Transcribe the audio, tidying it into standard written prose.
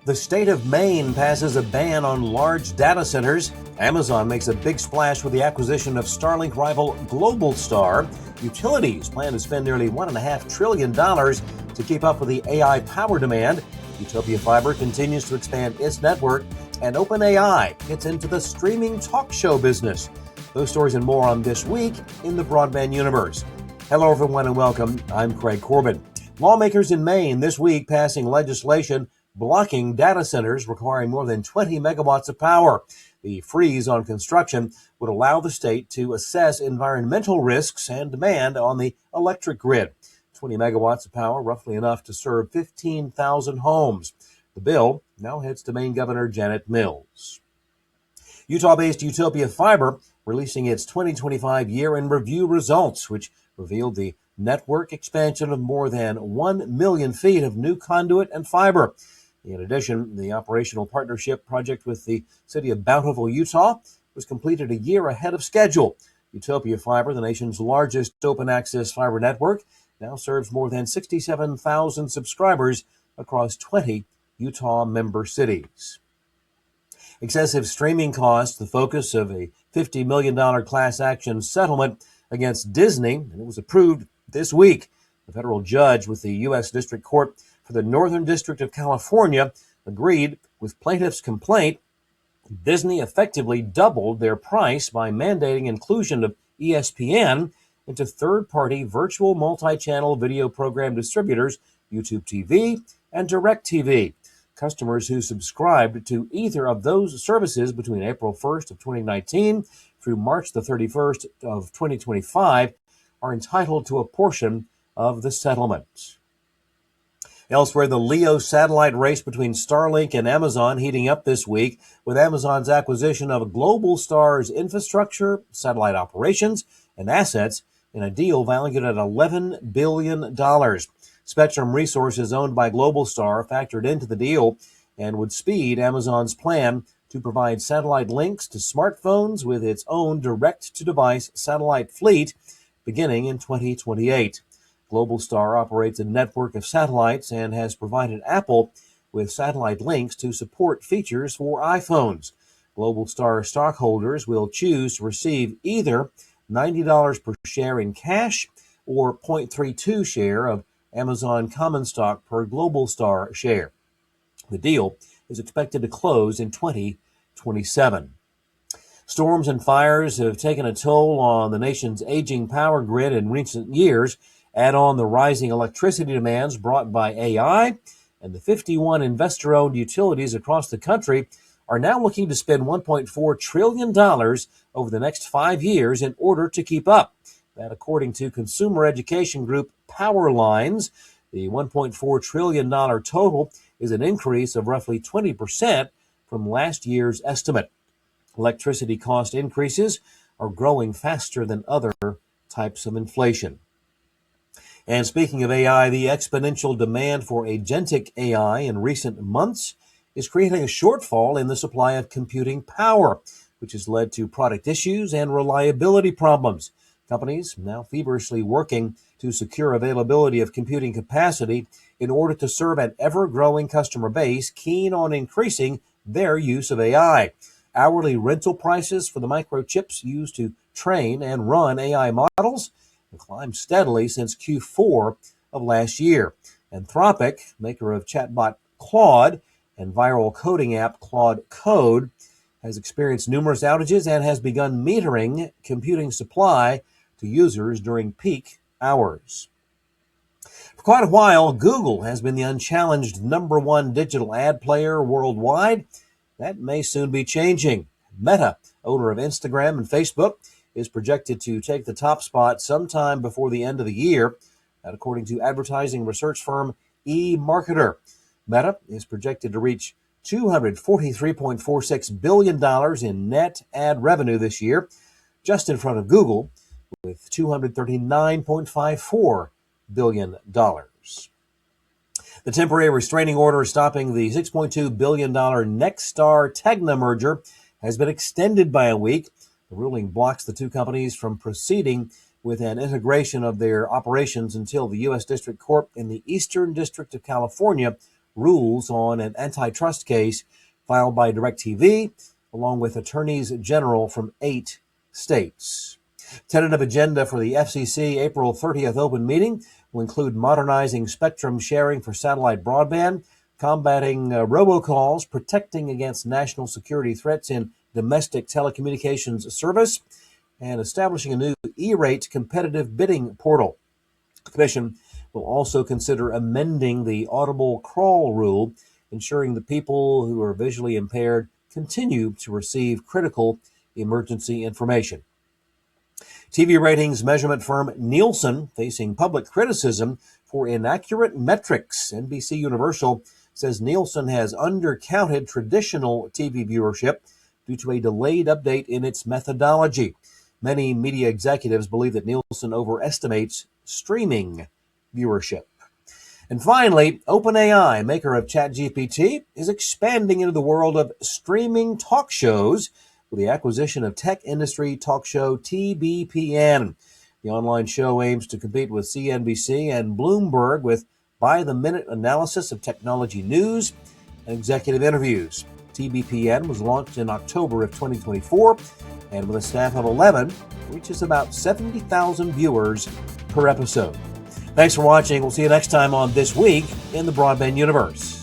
The state of Maine passes a ban on large data centers. Amazon makes a big splash with the acquisition of Starlink rival Globalstar. Utilities plan to spend nearly $1.5 trillion to keep up with the AI power demand. Utopia Fiber continues to expand its network, and OpenAI gets into the streaming talk show business. Those stories and more on This Week in the Broadband universe. Hello, everyone, and welcome. I'm Craig Corbin. Lawmakers in Maine this week passing legislation blocking data centers requiring more than 20 megawatts of power. The freeze on construction would allow the state to assess environmental risks and demand on the electric grid. 20 megawatts of power, roughly enough to serve 15,000 homes. The bill now heads to Maine Governor Janet Mills. Utah-based Utopia Fiber releasing its 2025 year-in review results, which revealed the network expansion of more than 1 million feet of new conduit and fiber. In addition, the operational partnership project with the city of Bountiful, Utah, was completed a year ahead of schedule. Utopia Fiber, the nation's largest open-access fiber network, now serves more than 67,000 subscribers across 20 Utah member cities. Excessive streaming costs, the focus of a $50 million class action settlement against Disney, and it was approved this week. The federal judge with the U.S. District Court for the Northern District of California agreed with plaintiffs' complaint. Disney effectively doubled their price by mandating inclusion of ESPN into third-party virtual multi-channel video program distributors, YouTube TV and DirecTV. Customers who subscribed to either of those services between April 1st of 2019 through March the 31st of 2025 are entitled to a portion of the settlement. Elsewhere, the LEO satellite race between Starlink and Amazon heating up this week with Amazon's acquisition of Globalstar's infrastructure, satellite operations, and assets in a deal valued at $11 billion. Spectrum Resources owned by Globalstar factored into the deal and would speed Amazon's plan to provide satellite links to smartphones with its own direct-to-device satellite fleet beginning in 2028. Globalstar operates a network of satellites and has provided Apple with satellite links to support features for iPhones. Globalstar stockholders will choose to receive either $90 per share in cash or 0.32 share of Amazon common stock per Globalstar share. The deal is expected to close in 2027. Storms and fires have taken a toll on the nation's aging power grid in recent years. Add on the rising electricity demands brought by AI, and the 51 investor-owned utilities across the country are now looking to spend $1.4 trillion over the next 5 years in order to keep up. That, according to consumer education group Powerlines, the $1.4 trillion total is an increase of roughly 20% from last year's estimate. Electricity cost increases are growing faster than other types of inflation. And speaking of AI, the exponential demand for agentic AI in recent months is creating a shortfall in the supply of computing power, which has led to product issues and reliability problems. Companies now feverishly working to secure availability of computing capacity in order to serve an ever-growing customer base keen on increasing their use of AI. Hourly rental prices for the microchips used to train and run AI models have climbed steadily since Q4 of last year. Anthropic, maker of chatbot Claude and viral coding app Claude Code, has experienced numerous outages and has begun metering computing supply to users during peak hours. For quite a while, Google has been the unchallenged #1 digital ad player worldwide. That may soon be changing. Meta, owner of Instagram and Facebook, is projected to take the top spot sometime before the end of the year, that according to advertising research firm eMarketer. Meta is projected to reach $243.46 billion in net ad revenue this year, just in front of Google, with $239.54 billion. The temporary restraining order stopping the $6.2 billion Nexstar-Tegna merger has been extended by a week. The ruling blocks the two companies from proceeding with an integration of their operations until the U.S. District Court in the Eastern District of California rules on an antitrust case filed by DirecTV, along with attorneys general from 8 states. Tentative agenda for the FCC April 30th open meeting will include modernizing spectrum sharing for satellite broadband, combating robocalls, protecting against national security threats in domestic telecommunications service, and establishing a new E-rate competitive bidding portal. The Commission will also consider amending the audible crawl rule, ensuring that people who are visually impaired continue to receive critical emergency information. TV ratings measurement firm Nielsen facing public criticism for inaccurate metrics. NBC Universal says Nielsen has undercounted traditional TV viewership due to a delayed update in its methodology. Many media executives believe that Nielsen overestimates streaming viewership. And finally, OpenAI, maker of ChatGPT, is expanding into the world of streaming talk shows with the acquisition of tech industry talk show TBPN. The online show aims to compete with CNBC and Bloomberg with by-the-minute analysis of technology news and executive interviews. TBPN was launched in October of 2024, and with a staff of 11, reaches about 70,000 viewers per episode. Thanks for watching. We'll see you next time on This Week in the Broadband Universe.